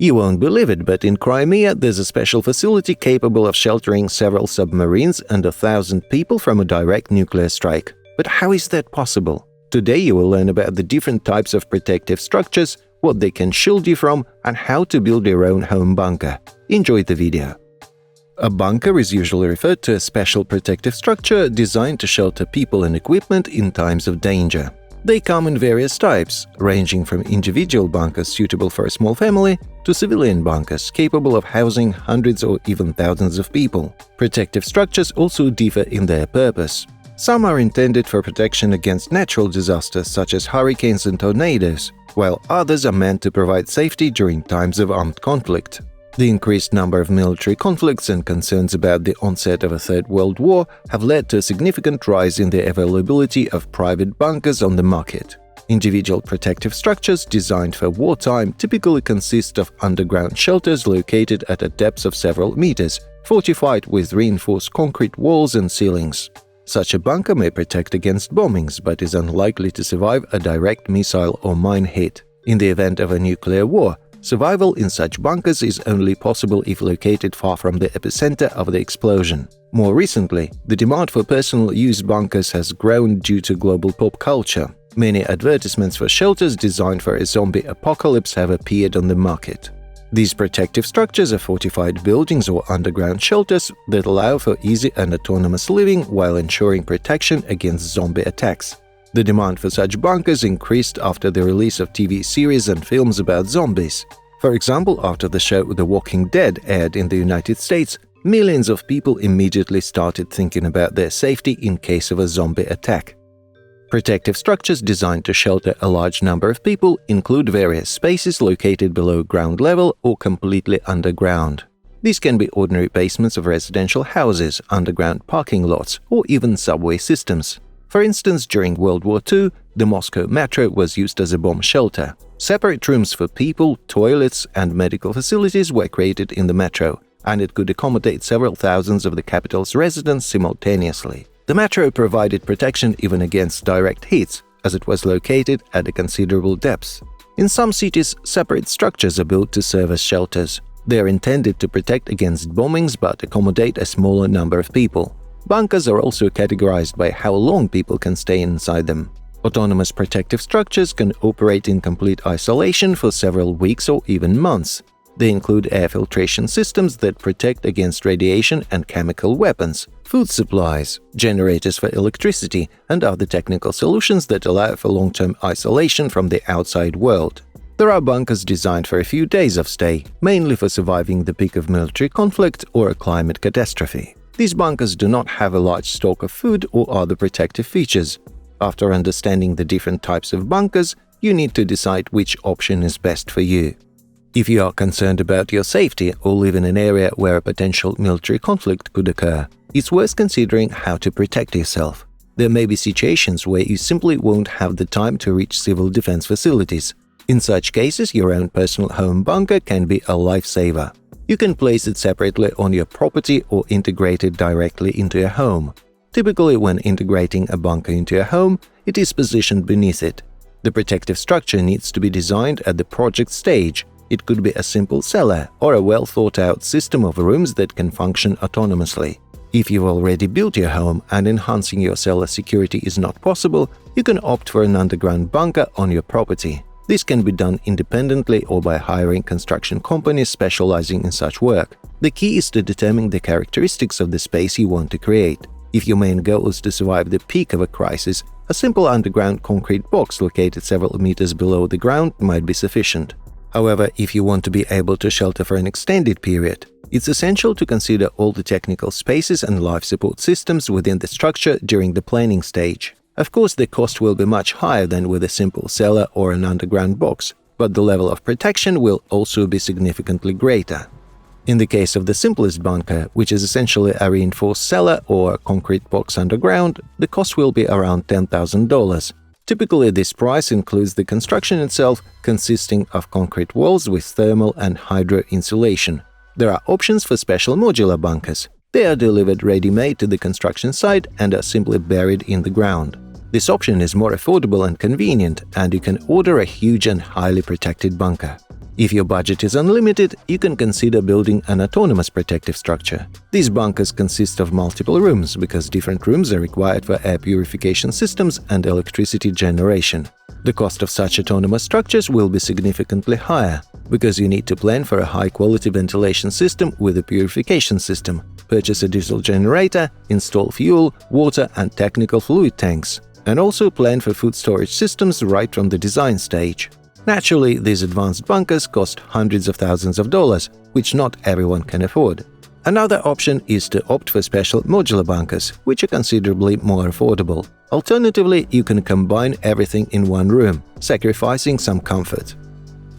You won't believe it, but in Crimea there's a special facility capable of sheltering several submarines and 1,000 people from a direct nuclear strike. But how is that possible? Today you will learn about the different types of protective structures, what they can shield you from, and how to build your own home bunker. Enjoy the video. A bunker is usually referred to as a special protective structure designed to shelter people and equipment in times of danger. They come in various types, ranging from individual bunkers suitable for a small family to civilian bunkers capable of housing hundreds or even thousands of people. Protective structures also differ in their purpose. Some are intended for protection against natural disasters such as hurricanes and tornadoes, while others are meant to provide safety during times of armed conflict. The increased number of military conflicts and concerns about the onset of a Third World War have led to a significant rise in the availability of private bunkers on the market. Individual protective structures designed for wartime typically consist of underground shelters located at a depth of several meters, fortified with reinforced concrete walls and ceilings. Such a bunker may protect against bombings, but is unlikely to survive a direct missile or mine hit. In the event of a nuclear war, survival in such bunkers is only possible if located far from the epicenter of the explosion. More recently, the demand for personal use bunkers has grown due to global pop culture. Many advertisements for shelters designed for a zombie apocalypse have appeared on the market. These protective structures are fortified buildings or underground shelters that allow for easy and autonomous living while ensuring protection against zombie attacks. The demand for such bunkers increased after the release of TV series and films about zombies. For example, after the show The Walking Dead aired in the United States, millions of people immediately started thinking about their safety in case of a zombie attack. Protective structures designed to shelter a large number of people include various spaces located below ground level or completely underground. These can be ordinary basements of residential houses, underground parking lots, or even subway systems. For instance, during World War II, the Moscow metro was used as a bomb shelter. Separate rooms for people, toilets, and medical facilities were created in the metro, and it could accommodate several thousands of the capital's residents simultaneously. The metro provided protection even against direct hits, as it was located at a considerable depth. In some cities, separate structures are built to serve as shelters. They are intended to protect against bombings but accommodate a smaller number of people. Bunkers are also categorized by how long people can stay inside them. Autonomous protective structures can operate in complete isolation for several weeks or even months. They include air filtration systems that protect against radiation and chemical weapons, food supplies, generators for electricity, and other technical solutions that allow for long-term isolation from the outside world. There are bunkers designed for a few days of stay, mainly for surviving the peak of military conflict or a climate catastrophe. These bunkers do not have a large stock of food or other protective features. After understanding the different types of bunkers, you need to decide which option is best for you. If you are concerned about your safety or live in an area where a potential military conflict could occur, it's worth considering how to protect yourself. There may be situations where you simply won't have the time to reach civil defense facilities. In such cases, your own personal home bunker can be a lifesaver. You can place it separately on your property or integrate it directly into your home. Typically, when integrating a bunker into your home, it is positioned beneath it. The protective structure needs to be designed at the project stage. It could be a simple cellar or a well-thought-out system of rooms that can function autonomously. If you've already built your home and enhancing your cellar security is not possible, you can opt for an underground bunker on your property. This can be done independently or by hiring construction companies specializing in such work. The key is to determine the characteristics of the space you want to create. If your main goal is to survive the peak of a crisis, a simple underground concrete box located several meters below the ground might be sufficient. However, if you want to be able to shelter for an extended period, it's essential to consider all the technical spaces and life support systems within the structure during the planning stage. Of course, the cost will be much higher than with a simple cellar or an underground box, but the level of protection will also be significantly greater. In the case of the simplest bunker, which is essentially a reinforced cellar or a concrete box underground, the cost will be around $10,000. Typically, this price includes the construction itself, consisting of concrete walls with thermal and hydro insulation. There are options for special modular bunkers. They are delivered ready-made to the construction site and are simply buried in the ground. This option is more affordable and convenient, and you can order a huge and highly protected bunker. If your budget is unlimited, you can consider building an autonomous protective structure. These bunkers consist of multiple rooms because different rooms are required for air purification systems and electricity generation. The cost of such autonomous structures will be significantly higher because you need to plan for a high-quality ventilation system with a purification system, purchase a diesel generator, install fuel, water and technical fluid tanks, and also plan for food storage systems right from the design stage. Naturally, these advanced bunkers cost hundreds of thousands of dollars, which not everyone can afford. Another option is to opt for special modular bunkers, which are considerably more affordable. Alternatively, you can combine everything in one room, sacrificing some comfort.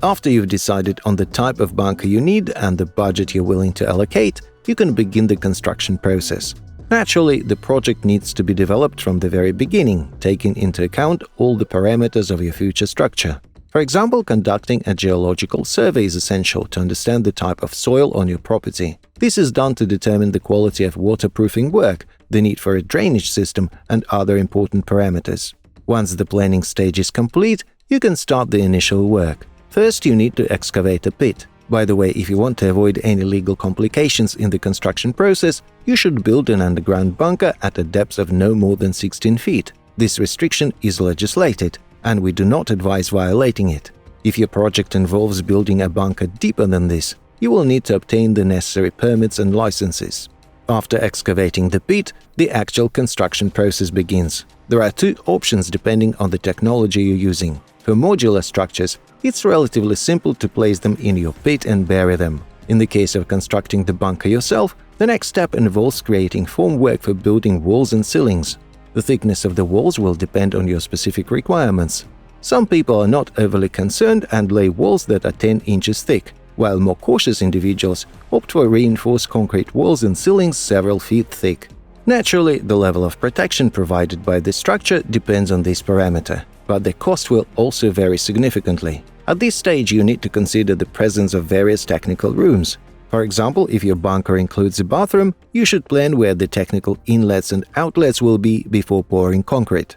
After you've decided on the type of bunker you need and the budget you're willing to allocate, you can begin the construction process. Naturally, the project needs to be developed from the very beginning, taking into account all the parameters of your future structure. For example, conducting a geological survey is essential to understand the type of soil on your property. This is done to determine the quality of waterproofing work, the need for a drainage system, and other important parameters. Once the planning stage is complete, you can start the initial work. First, you need to excavate a pit. By the way, if you want to avoid any legal complications in the construction process, you should build an underground bunker at a depth of no more than 16 feet. This restriction is legislated, and we do not advise violating it. If your project involves building a bunker deeper than this, you will need to obtain the necessary permits and licenses. After excavating the pit, the actual construction process begins. There are two options depending on the technology you're using. For modular structures, it's relatively simple to place them in your pit and bury them. In the case of constructing the bunker yourself, the next step involves creating formwork for building walls and ceilings. The thickness of the walls will depend on your specific requirements. Some people are not overly concerned and lay walls that are 10 inches thick, while more cautious individuals opt for reinforced concrete walls and ceilings several feet thick. Naturally, the level of protection provided by this structure depends on this parameter, but the cost will also vary significantly. At this stage, you need to consider the presence of various technical rooms. For example, if your bunker includes a bathroom, you should plan where the technical inlets and outlets will be before pouring concrete.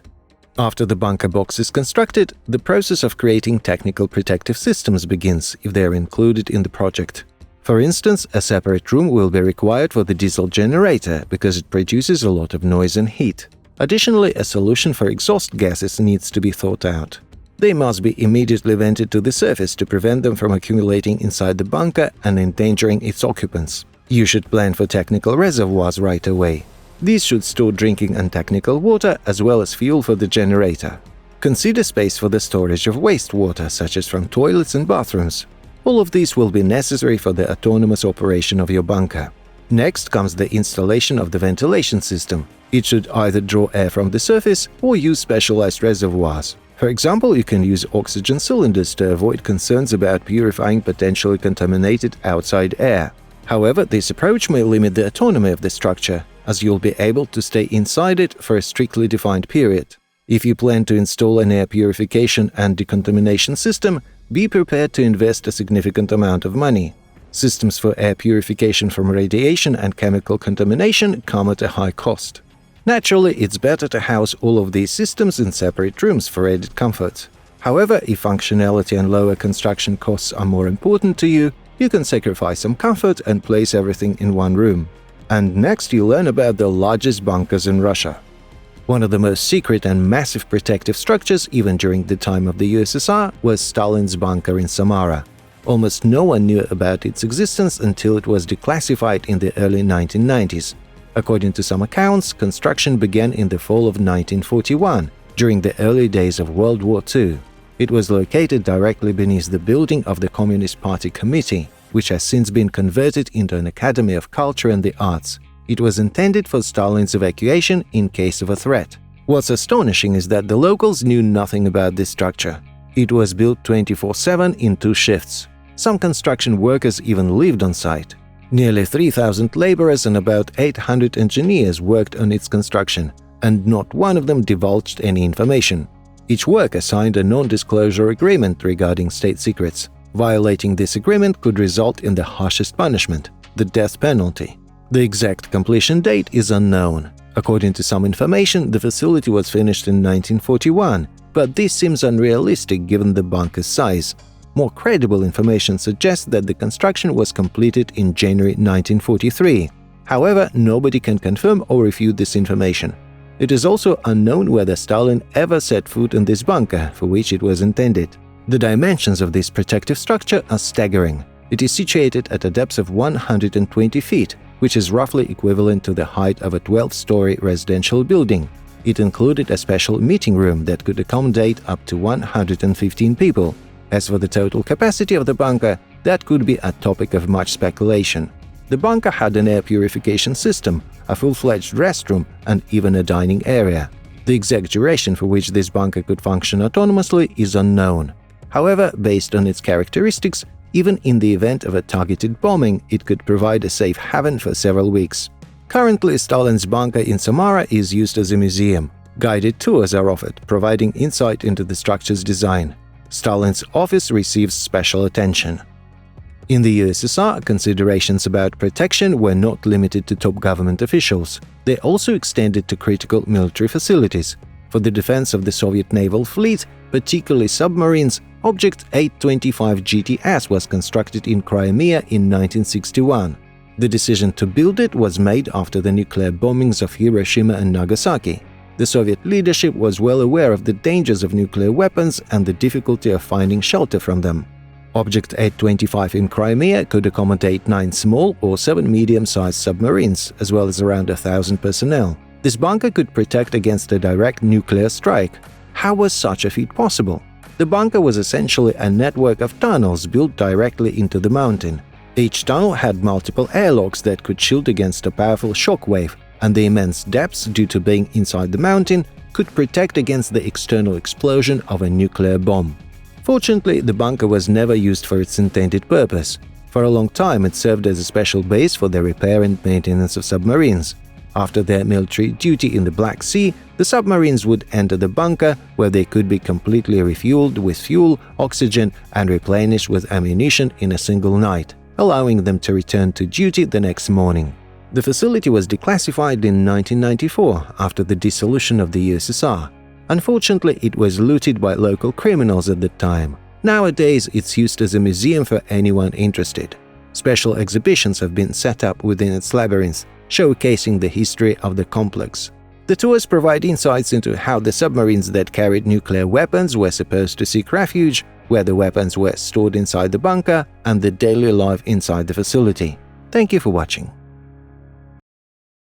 After the bunker box is constructed, the process of creating technical protective systems begins if they are included in the project. For instance, a separate room will be required for the diesel generator because it produces a lot of noise and heat. Additionally, a solution for exhaust gases needs to be thought out. They must be immediately vented to the surface to prevent them from accumulating inside the bunker and endangering its occupants. You should plan for technical reservoirs right away. These should store drinking and technical water as well as fuel for the generator. Consider space for the storage of wastewater, such as from toilets and bathrooms. All of these will be necessary for the autonomous operation of your bunker. Next comes the installation of the ventilation system. It should either draw air from the surface or use specialized reservoirs. For example, you can use oxygen cylinders to avoid concerns about purifying potentially contaminated outside air. However, this approach may limit the autonomy of the structure, as you'll be able to stay inside it for a strictly defined period. If you plan to install an air purification and decontamination system, be prepared to invest a significant amount of money. Systems for air purification from radiation and chemical contamination come at a high cost. Naturally, it's better to house all of these systems in separate rooms for added comfort. However, if functionality and lower construction costs are more important to you, you can sacrifice some comfort and place everything in one room. And next, you learn about the largest bunkers in Russia. One of the most secret and massive protective structures, even during the time of the USSR, was Stalin's bunker in Samara. Almost no one knew about its existence until it was declassified in the early 1990s. According to some accounts, construction began in the fall of 1941, during the early days of World War II. It was located directly beneath the building of the Communist Party Committee, which has since been converted into an Academy of Culture and the Arts. It was intended for Stalin's evacuation in case of a threat. What's astonishing is that the locals knew nothing about this structure. It was built 24/7 in 2 shifts. Some construction workers even lived on site. Nearly 3,000 laborers and about 800 engineers worked on its construction, and not one of them divulged any information. Each worker signed a non-disclosure agreement regarding state secrets. Violating this agreement could result in the harshest punishment, the death penalty. The exact completion date is unknown. According to some information, the facility was finished in 1941, but this seems unrealistic given the bunker's size. More credible information suggests that the construction was completed in January 1943. However, nobody can confirm or refute this information. It is also unknown whether Stalin ever set foot in this bunker for which it was intended. The dimensions of this protective structure are staggering. It is situated at a depth of 120 feet, which is roughly equivalent to the height of a 12-story residential building. It included a special meeting room that could accommodate up to 115 people. As for the total capacity of the bunker, that could be a topic of much speculation. The bunker had an air purification system, a full-fledged restroom, and even a dining area. The exact duration for which this bunker could function autonomously is unknown. However, based on its characteristics, even in the event of a targeted bombing, it could provide a safe haven for several weeks. Currently, Stalin's bunker in Samara is used as a museum. Guided tours are offered, providing insight into the structure's design. Stalin's office receives special attention. In the USSR, considerations about protection were not limited to top government officials. They also extended to critical military facilities. For the defense of the Soviet naval fleet, particularly submarines, Object 825 GTS was constructed in Crimea in 1961. The decision to build it was made after the nuclear bombings of Hiroshima and Nagasaki. The Soviet leadership was well aware of the dangers of nuclear weapons and the difficulty of finding shelter from them. Object 825 in Crimea could accommodate 9 small or 7 medium-sized submarines, as well as around 1,000 personnel. This bunker could protect against a direct nuclear strike. How was such a feat possible? The bunker was essentially a network of tunnels built directly into the mountain. Each tunnel had multiple airlocks that could shield against a powerful shock wave, and the immense depths, due to being inside the mountain, could protect against the external explosion of a nuclear bomb. Fortunately, the bunker was never used for its intended purpose. For a long time, it served as a special base for the repair and maintenance of submarines. After their military duty in the Black Sea, the submarines would enter the bunker, where they could be completely refueled with fuel, oxygen, and replenished with ammunition in a single night, allowing them to return to duty the next morning. The facility was declassified in 1994 after the dissolution of the USSR. Unfortunately, it was looted by local criminals at the time. Nowadays, it's used as a museum for anyone interested. Special exhibitions have been set up within its labyrinth, showcasing the history of the complex. The tours provide insights into how the submarines that carried nuclear weapons were supposed to seek refuge, where the weapons were stored inside the bunker, and the daily life inside the facility. Thank you for watching.